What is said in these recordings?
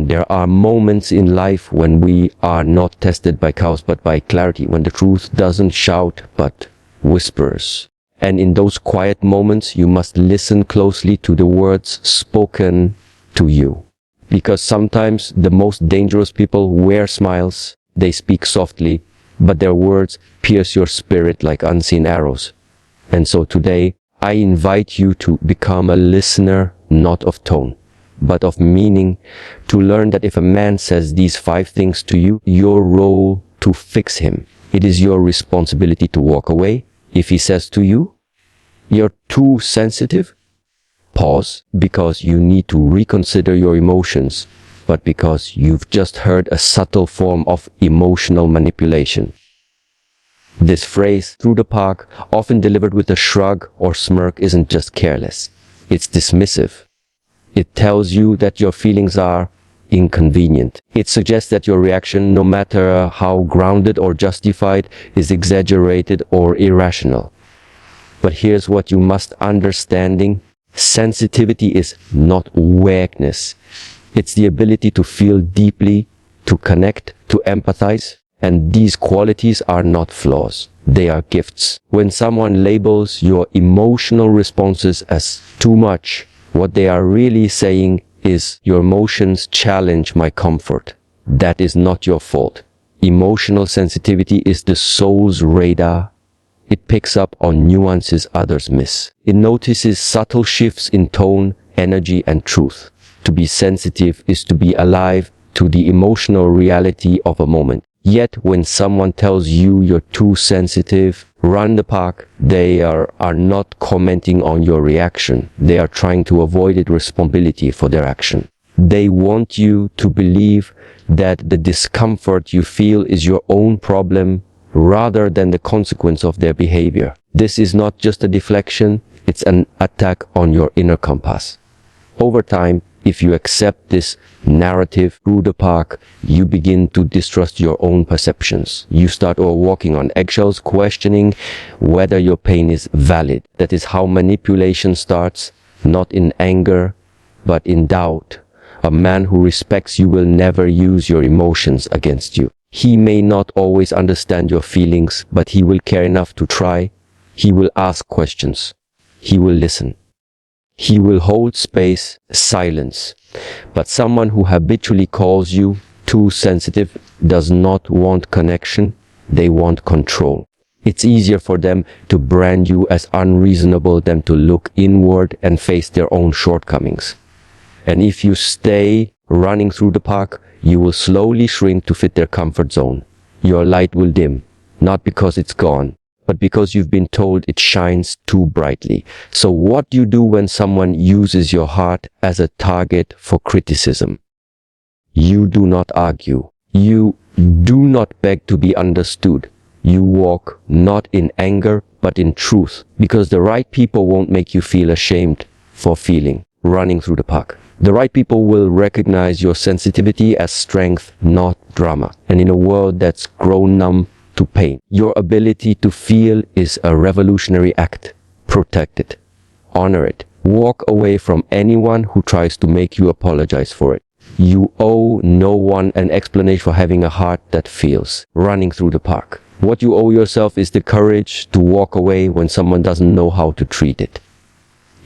There are moments in life when we are not tested by chaos but by clarity, when the truth doesn't shout but whispers. And in those quiet moments, you must listen closely to the words spoken to you. Because sometimes the most dangerous people wear smiles, they speak softly, but their words pierce your spirit like unseen arrows. And so today, I invite you to become a listener, not of tone, but of meaning, to learn that if a man says these 5 things to you, your role to fix him. It is your responsibility to walk away. If he says to you, you're too sensitive, pause, because you need to reconsider your emotions, but because you've just heard a subtle form of emotional manipulation. This phrase, through the park, often delivered with a shrug or smirk, isn't just careless. It's dismissive. It tells you that your feelings are inconvenient. It suggests that your reaction, no matter how grounded or justified, is exaggerated or irrational. But here's what you must understanding. Sensitivity is not weakness. It's the ability to feel deeply, to connect, to empathize. And these qualities are not flaws. They are gifts. When someone labels your emotional responses as too much, what they are really saying is, your emotions challenge my comfort. That is not your fault. Emotional sensitivity is the soul's radar. It picks up on nuances others miss. It notices subtle shifts in tone, energy, and truth. To be sensitive is to be alive to the emotional reality of a moment. Yet when someone tells you you're too sensitive, run the park, they are not commenting on your reaction. They are trying to avoid responsibility for their action. They want you to believe that the discomfort you feel is your own problem rather than the consequence of their behavior. This is not just a deflection, it's an attack on your inner compass. Over time, if you accept this narrative through the park, you begin to distrust your own perceptions. You start walking on eggshells, questioning whether your pain is valid. That is how manipulation starts, not in anger, but in doubt. A man who respects you will never use your emotions against you. He may not always understand your feelings, but he will care enough to try. He will ask questions. He will listen. He will hold space, silence. But someone who habitually calls you too sensitive does not want connection. They want control. It's easier for them to brand you as unreasonable than to look inward and face their own shortcomings. And if you stay running through the park, you will slowly shrink to fit their comfort zone. Your light will dim, not because it's gone, but because you've been told it shines too brightly. So what do you do when someone uses your heart as a target for criticism? You do not argue. You do not beg to be understood. You walk not in anger, but in truth, because the right people won't make you feel ashamed for feeling, running through the park. The right people will recognize your sensitivity as strength, not drama. And in a world that's grown numb to pain, your ability to feel is a revolutionary act. Protect it. Honor it. Walk away from anyone who tries to make you apologize for it. You owe no one an explanation for having a heart that feels. Running through the park. What you owe yourself is the courage to walk away when someone doesn't know how to treat it.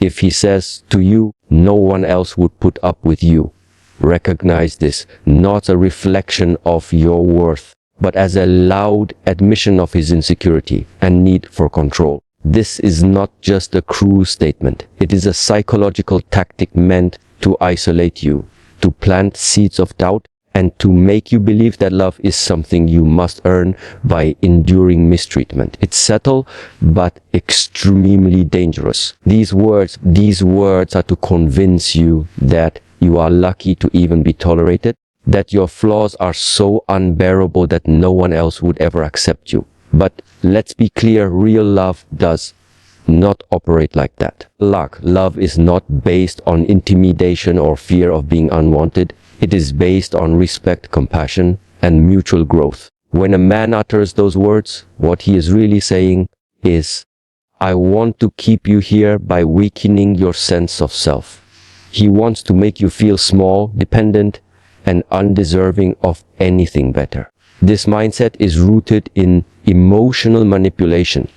If he says to you, no one else would put up with you, recognize this not a reflection of your worth, but as a loud admission of his insecurity and need for control. This is not just a cruel statement. It is a psychological tactic meant to isolate you, to plant seeds of doubt, and to make you believe that love is something you must earn by enduring mistreatment. It's subtle, but extremely dangerous. These words are to convince you that you are lucky to even be tolerated, that your flaws are so unbearable that no one else would ever accept you. But let's be clear, real love does not operate like that. Love is not based on intimidation or fear of being unwanted. It is based on respect, compassion, and mutual growth. When a man utters those words, what he is really saying is, I want to keep you here by weakening your sense of self. He wants to make you feel small, dependent, and undeserving of anything better. This mindset is rooted in emotional manipulation.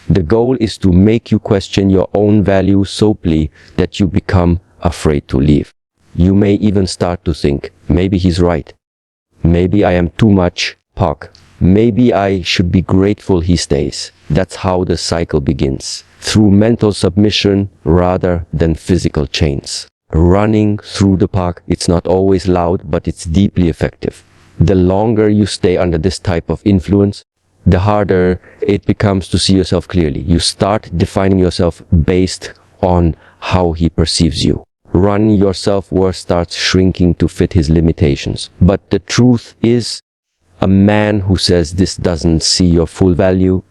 The goal is to make you question your own value so deeply that you become afraid to leave. You may even start to think, maybe he's right. Maybe I am too much Park. Maybe I should be grateful he stays. That's how the cycle begins. Through mental submission rather than physical chains. Running through the park, it's not always loud, but it's deeply effective. The longer you stay under this type of influence, the harder it becomes to see yourself clearly. You start defining yourself based on how he perceives you. Running your self-worth starts shrinking to fit his limitations. But the truth is, a man who says this doesn't see your full value,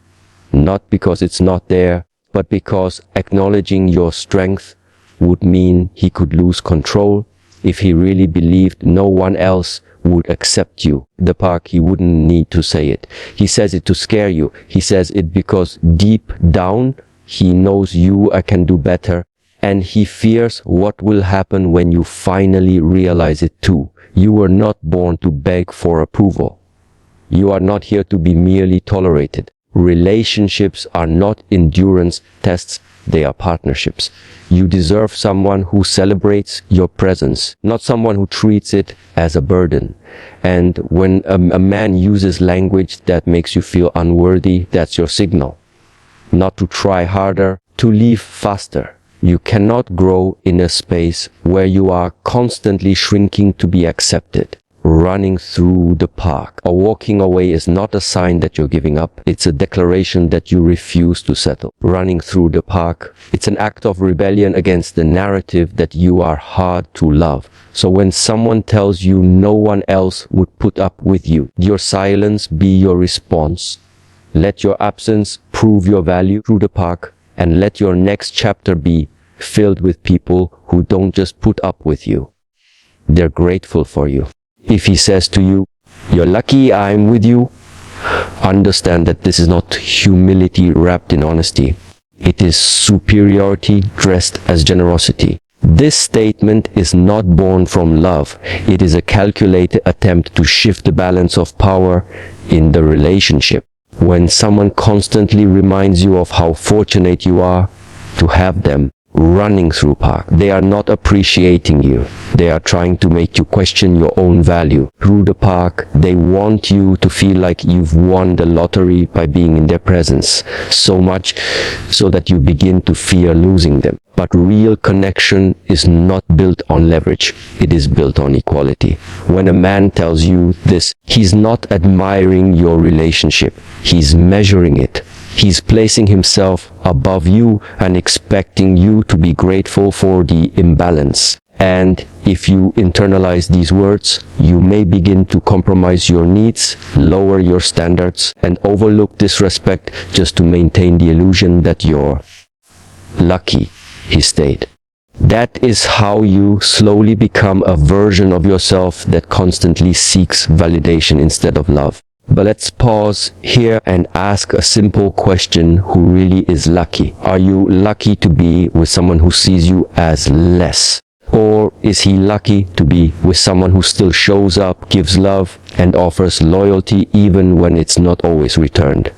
not because it's not there, but because acknowledging your strength would mean he could lose control. If he really believed no one else would accept you, the park, he wouldn't need to say it. He says it to scare you. He says it because deep down, he knows you can do better. And he fears what will happen when you finally realize it too. You were not born to beg for approval. You are not here to be merely tolerated. Relationships are not endurance tests, they are partnerships. You deserve someone who celebrates your presence, not someone who treats it as a burden. And when a man uses language that makes you feel unworthy, that's your signal. Not to try harder, to leave faster. You cannot grow in a space where you are constantly shrinking to be accepted. Running through the park or walking away is not a sign that you're giving up. It's a declaration that you refuse to settle. Running through the park, it's an act of rebellion against the narrative that you are hard to love. So when someone tells you no one else would put up with you, your silence be your response. Let your absence prove your value through the park, and let your next chapter be filled with people who don't just put up with you. They're grateful for you. If he says to you, "You're lucky I'm with you," understand that this is not humility wrapped in honesty. It is superiority dressed as generosity. This statement is not born from love. It is a calculated attempt to shift the balance of power in the relationship. When someone constantly reminds you of how fortunate you are to have them running through park, they are not appreciating you. They are trying to make you question your own value. Through the park, they want you to feel like you've won the lottery by being in their presence, so much so that you begin to fear losing them. But real connection is not built on leverage. It is built on equality. When a man tells you this, he's not admiring your relationship. He's measuring it. He's placing himself above you and expecting you to be grateful for the imbalance. And if you internalize these words, you may begin to compromise your needs, lower your standards, and overlook disrespect just to maintain the illusion that you're lucky, he stayed. That is how you slowly become a version of yourself that constantly seeks validation instead of love. But let's pause here and ask a simple question: who really is lucky? Are you lucky to be with someone who sees you as less? Or is he lucky to be with someone who still shows up, gives love, and offers loyalty even when it's not always returned?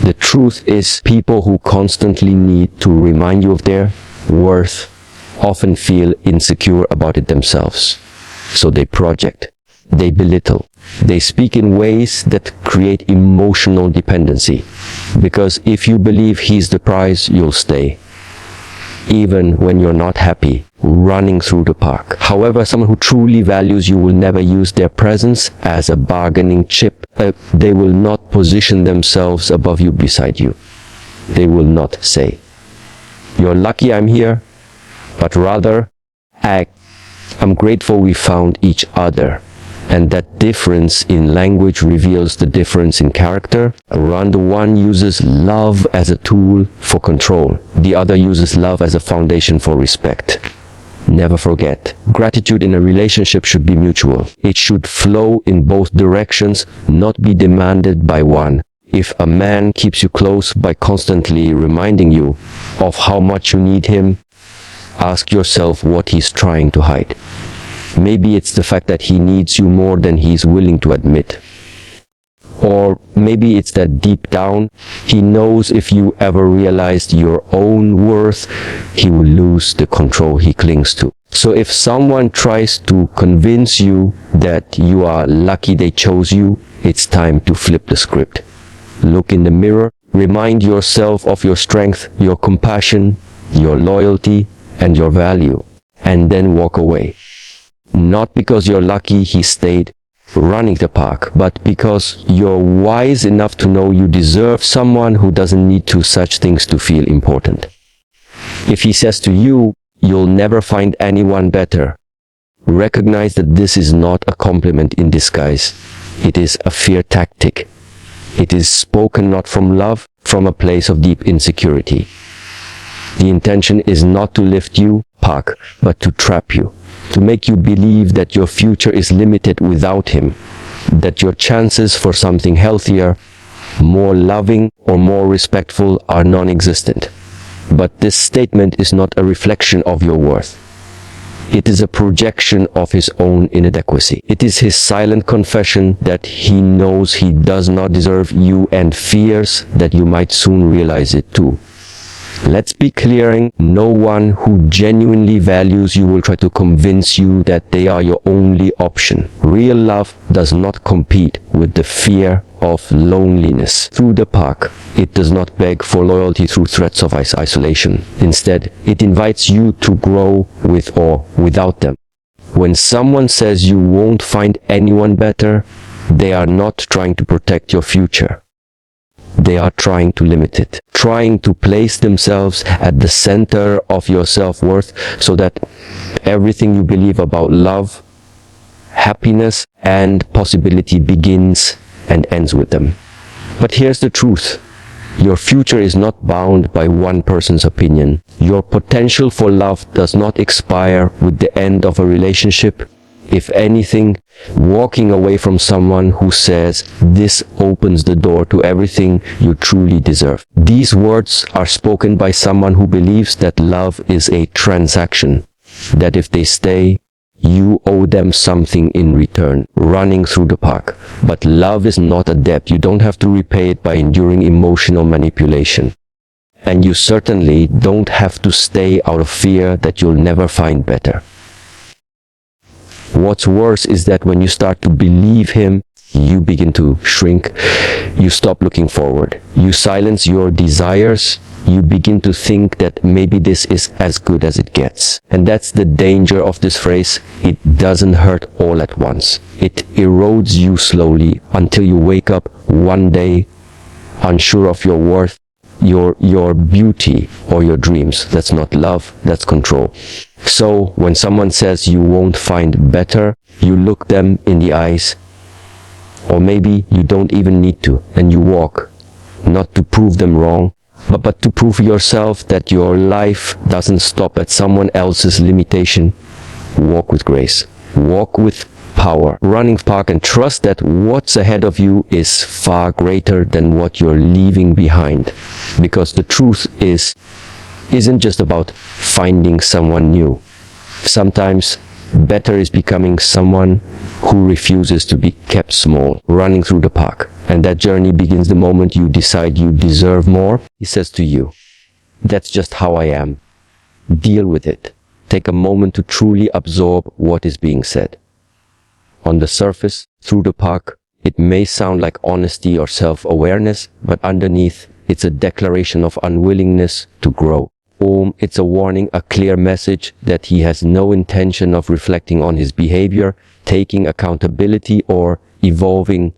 The truth is, people who constantly need to remind you of their worth often feel insecure about it themselves. So they project, they belittle, they speak in ways that create emotional dependency. Because if you believe he's the prize, you'll stay, even when you're not happy, running through the park. However, someone who truly values you will never use their presence as a bargaining chip. They will not position themselves above you, beside you. They will not say, "You're lucky I'm here," but rather act, "I'm grateful we found each other." And that difference in language reveals the difference in character. The one uses love as a tool for control. The other uses love as a foundation for respect. Never forget, gratitude in a relationship should be mutual. It should flow in both directions, not be demanded by one. If a man keeps you close by constantly reminding you of how much you need him, Ask yourself what he's trying to hide. Maybe it's the fact that he needs you more than he's willing to admit. Or maybe it's that deep down, he knows if you ever realized your own worth, he will lose the control he clings to. So if someone tries to convince you that you are lucky they chose you, it's time to flip the script. Look in the mirror, remind yourself of your strength, your compassion, your loyalty, and your value, and then walk away. Not because you're lucky he stayed running the park, but because you're wise enough to know you deserve someone who doesn't need to such things to feel important. If he says to you, you'll never find anyone better, recognize that this is not a compliment in disguise. It is a fear tactic. It is spoken not from love, from a place of deep insecurity. The intention is not to lift you, Park, but to trap you, to make you believe that your future is limited without him, that your chances for something healthier, more loving, or more respectful are non-existent. But this statement is not a reflection of your worth. It is a projection of his own inadequacy. It is his silent confession that he knows he does not deserve you and fears that you might soon realize it too. Let's be clear, no one who genuinely values you will try to convince you that they are your only option. Real love does not compete with the fear of loneliness through the park. It does not beg for loyalty through threats of isolation. Instead, it invites you to grow with or without them. When someone says you won't find anyone better, they are not trying to protect your future. They are trying to limit it, trying to place themselves at the center of your self-worth so that everything you believe about love, happiness, and possibility begins and ends with them. But here's the truth. Your future is not bound by one person's opinion. Your potential for love does not expire with the end of a relationship. If anything, walking away from someone who says this opens the door to everything you truly deserve. These words are spoken by someone who believes that love is a transaction, that if they stay, you owe them something in return, running through the park. But love is not a debt. You don't have to repay it by enduring emotional manipulation. And you certainly don't have to stay out of fear that you'll never find better. What's worse is that when you start to believe him, you begin to shrink. You stop looking forward. You silence your desires. You begin to think that maybe this is as good as it gets. And that's the danger of this phrase. It doesn't hurt all at once. It erodes you slowly until you wake up one day unsure of your worth, your beauty, or your dreams. That's not love, that's control. So when someone says you won't find better, you look them in the eyes, or maybe you don't even need to, and you walk, not to prove them wrong, but to prove yourself that your life doesn't stop at someone else's limitation. Walk with grace. Walk with power. Running park and trust that what's ahead of you is far greater than what you're leaving behind. Because the truth isn't just about finding someone new. Sometimes better is becoming someone who refuses to be kept small, running through the park. And that journey begins the moment you decide you deserve more. He says to you, that's just how I am. Deal with it. Take a moment to truly absorb what is being said. On the surface, through the park, it may sound like honesty or self-awareness, but underneath, it's a declaration of unwillingness to grow. It's a warning, a clear message that he has no intention of reflecting on his behavior, taking accountability, or evolving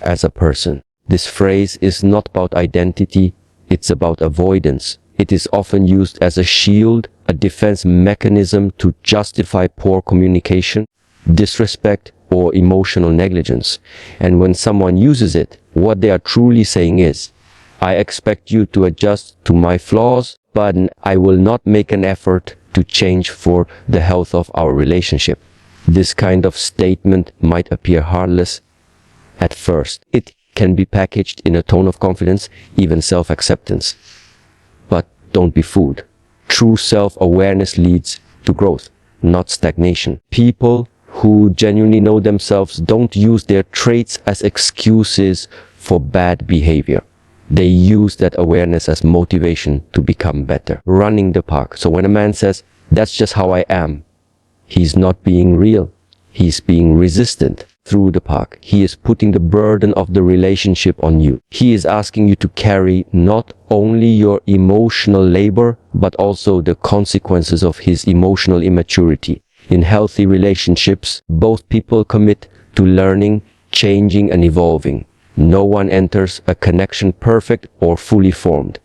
as a person. This phrase is not about identity, it's about avoidance. It is often used as a shield, a defense mechanism to justify poor communication, disrespect, or emotional negligence. And when someone uses it, what they are truly saying is, I expect you to adjust to my flaws, but I will not make an effort to change for the health of our relationship. This kind of statement might appear harmless at first. It can be packaged in a tone of confidence, even self-acceptance. But don't be fooled. True self-awareness leads to growth, not stagnation. People who genuinely know themselves don't use their traits as excuses for bad behavior. They use that awareness as motivation to become better. Running the park. So when a man says, "That's just how I am," he's not being real. He's being resistant. Through the park, he is putting the burden of the relationship on you. He is asking you to carry not only your emotional labor, but also the consequences of his emotional immaturity. In healthy relationships, both people commit to learning, changing, and evolving. No one enters a connection perfect or fully formed.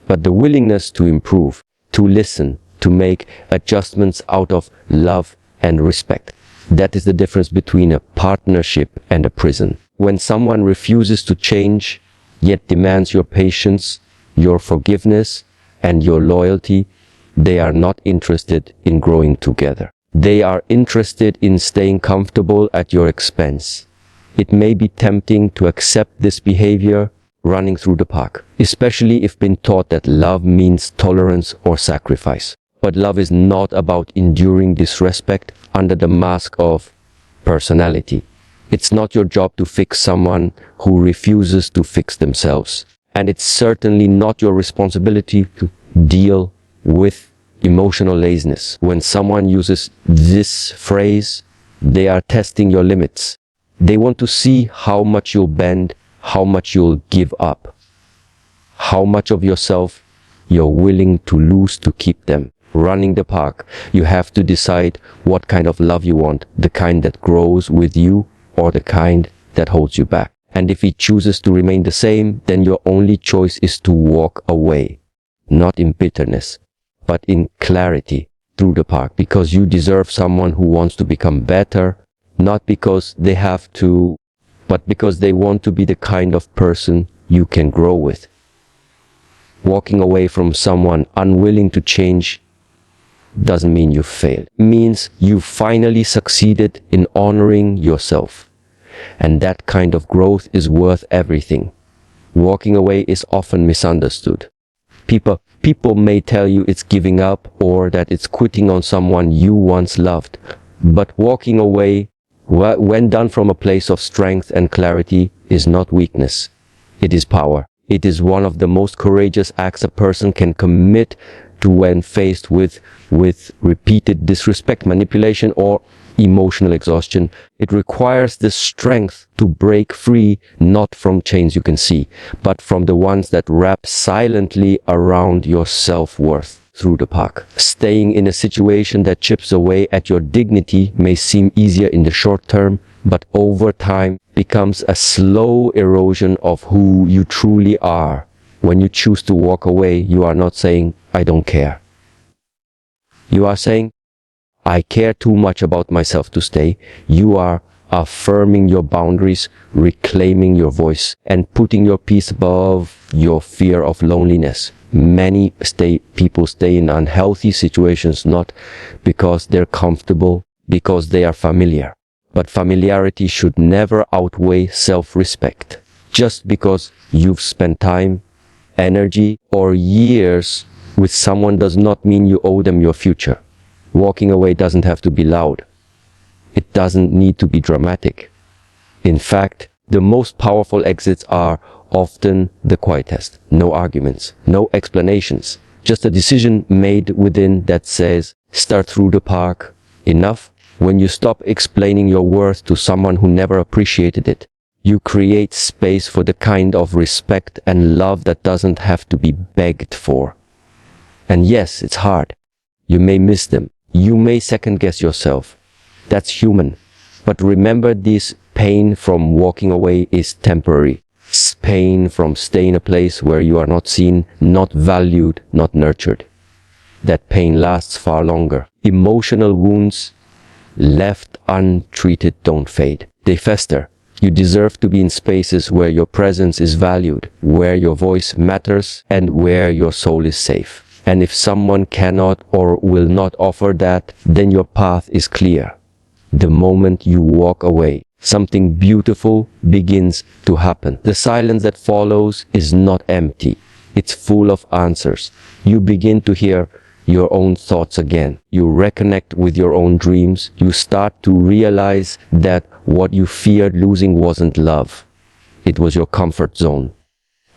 But the willingness to improve, to listen, to make adjustments out of love and respect. That is the difference between a partnership and a prison. When someone refuses to change, yet demands your patience, your forgiveness, and your loyalty, they are not interested in growing together. They are interested in staying comfortable at your expense. It may be tempting to accept this behavior running through the park, especially if been taught that love means tolerance or sacrifice. But love is not about enduring disrespect under the mask of personality. It's not your job to fix someone who refuses to fix themselves. And it's certainly not your responsibility to deal with emotional laziness. When someone uses this phrase, they are testing your limits. They want to see how much you'll bend, how much you'll give up, how much of yourself you're willing to lose to keep them. Running the park, you have to decide what kind of love you want, the kind that grows with you or the kind that holds you back. And if he chooses to remain the same, then your only choice is to walk away, not in bitterness, but in clarity through the park, because you deserve someone who wants to become better, not because they have to, but because they want to be the kind of person you can grow with. Walking away from someone unwilling to change doesn't mean you failed. It means you finally succeeded in honoring yourself. And that kind of growth is worth everything. Walking away is often misunderstood. People may tell you it's giving up or that it's quitting on someone you once loved. But walking away, when done from a place of strength and clarity, is not weakness. It is power. It is one of the most courageous acts a person can commit to when faced with repeated disrespect, manipulation, or emotional exhaustion. It requires the strength to break free, not from chains you can see, but from the ones that wrap silently around your self-worth. Through the park. Staying in a situation that chips away at your dignity may seem easier in the short term, but over time becomes a slow erosion of who you truly are. When you choose to walk away, you are not saying, "I don't care." You are saying, "I care too much about myself to stay." You are affirming your boundaries, reclaiming your voice, and putting your peace above your fear of loneliness. Many people stay in unhealthy situations not because they're comfortable, because they are familiar. But familiarity should never outweigh self-respect. Just because you've spent time, energy, or years with someone does not mean you owe them your future. Walking away doesn't have to be loud. It doesn't need to be dramatic. In fact, the most powerful exits are often the quietest. No arguments, no explanations. Just a decision made within that says, start through the park. Enough. When you stop explaining your worth to someone who never appreciated it, you create space for the kind of respect and love that doesn't have to be begged for. And yes, it's hard. You may miss them. You may second guess yourself. That's human. But remember, this pain from walking away is temporary. It's pain from staying in a place where you are not seen, not valued, not nurtured. That pain lasts far longer. Emotional wounds left untreated don't fade. They fester. You deserve to be in spaces where your presence is valued, where your voice matters, and where your soul is safe. And if someone cannot or will not offer that, then your path is clear. The moment you walk away, something beautiful begins to happen. The silence that follows is not empty. It's full of answers. You begin to hear your own thoughts again. You reconnect with your own dreams. You start to realize that what you feared losing wasn't love. It was your comfort zone.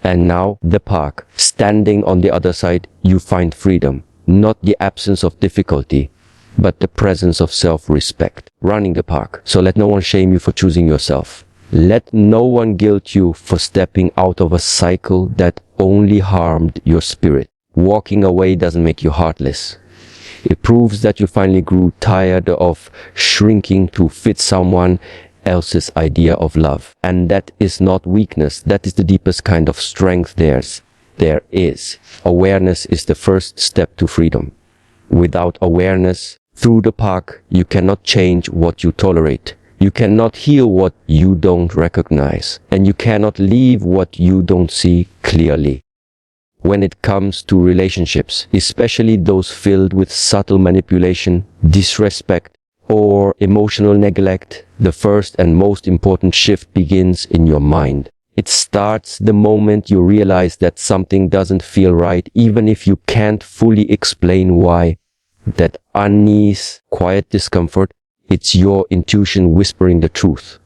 And now, the park. Standing on the other side, you find freedom. Not the absence of difficulty, but the presence of self-respect. Running the park. So let no one shame you for choosing yourself. Let no one guilt you for stepping out of a cycle that only harmed your spirit. Walking away doesn't make you heartless. It proves that you finally grew tired of shrinking to fit someone else's idea of love. And that is not weakness. That is the deepest kind of strength there is. Awareness is the first step to freedom. Without awareness, through the park, you cannot change what you tolerate. You cannot heal what you don't recognize. And you cannot leave what you don't see clearly. When it comes to relationships, especially those filled with subtle manipulation, disrespect, or emotional neglect, the first and most important shift begins in your mind. It starts the moment you realize that something doesn't feel right, even if you can't fully explain why. That unease, quiet discomfort, it's your intuition whispering the truth.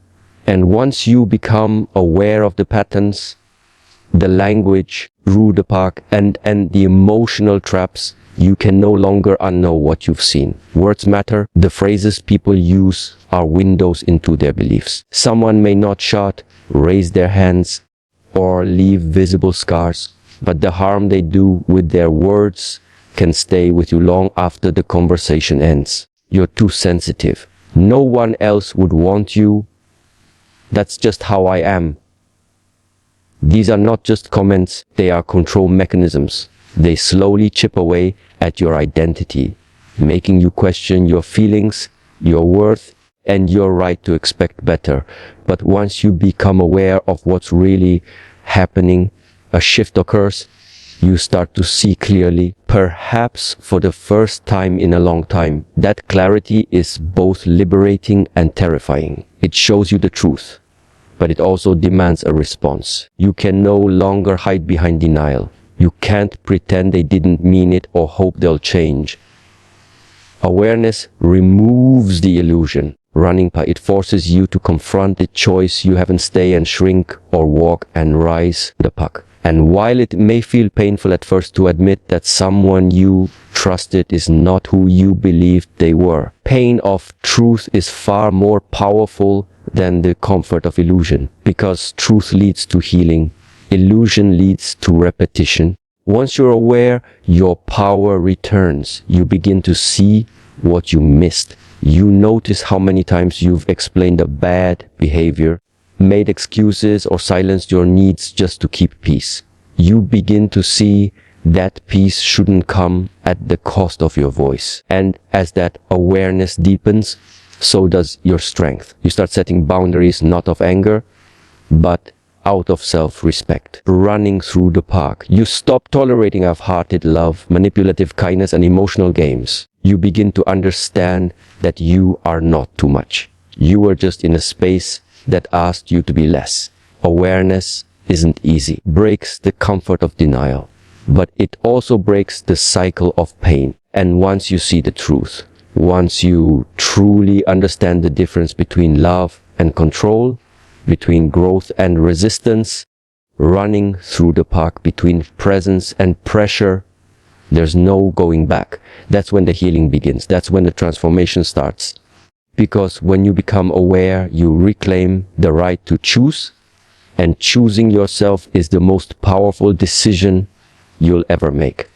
And once you become aware of the patterns, the language, through the park, and the emotional traps, you can no longer unknow what you've seen. Words matter. The phrases people use are windows into their beliefs. Someone may not shout, raise their hands, or leave visible scars, but the harm they do with their words can stay with you long after the conversation ends. You're too sensitive. No one else would want you. That's just how I am. These are not just comments, they are control mechanisms. They slowly chip away at your identity, making you question your feelings, your worth, and your right to expect better. But once you become aware of what's really happening, a shift occurs. You start to see clearly, perhaps for the first time in a long time. That clarity is both liberating and terrifying. It shows you the truth, but it also demands a response. You can no longer hide behind denial. You can't pretend they didn't mean it or hope they'll change. Awareness removes the illusion. Running by it forces you to confront the choice you have and stay and shrink or walk and rise the puck. And while it may feel painful at first to admit that someone you trusted is not who you believed they were, pain of truth is far more powerful than the comfort of illusion, because truth leads to healing, illusion leads to repetition. Once you're aware, your power returns. You begin to see what you missed. You notice how many times you've explained a bad behavior, made excuses, or silenced your needs just to keep peace. You begin to see that peace shouldn't come at the cost of your voice. And as that awareness deepens, so does your strength. You start setting boundaries, not of anger, but out of self-respect. Running through the park, you stop tolerating half-hearted love, manipulative kindness, and emotional games. You begin to understand that you are not too much. You are just in a space that asked you to be less. Awareness isn't easy. Breaks the comfort of denial, but it also breaks the cycle of pain. And once you see the truth, once you truly understand the difference between love and control, between growth and resistance, running through the park between presence and pressure, there's no going back. That's when the healing begins. That's when the transformation starts. Because when you become aware, you reclaim the right to choose, and choosing yourself is the most powerful decision you'll ever make.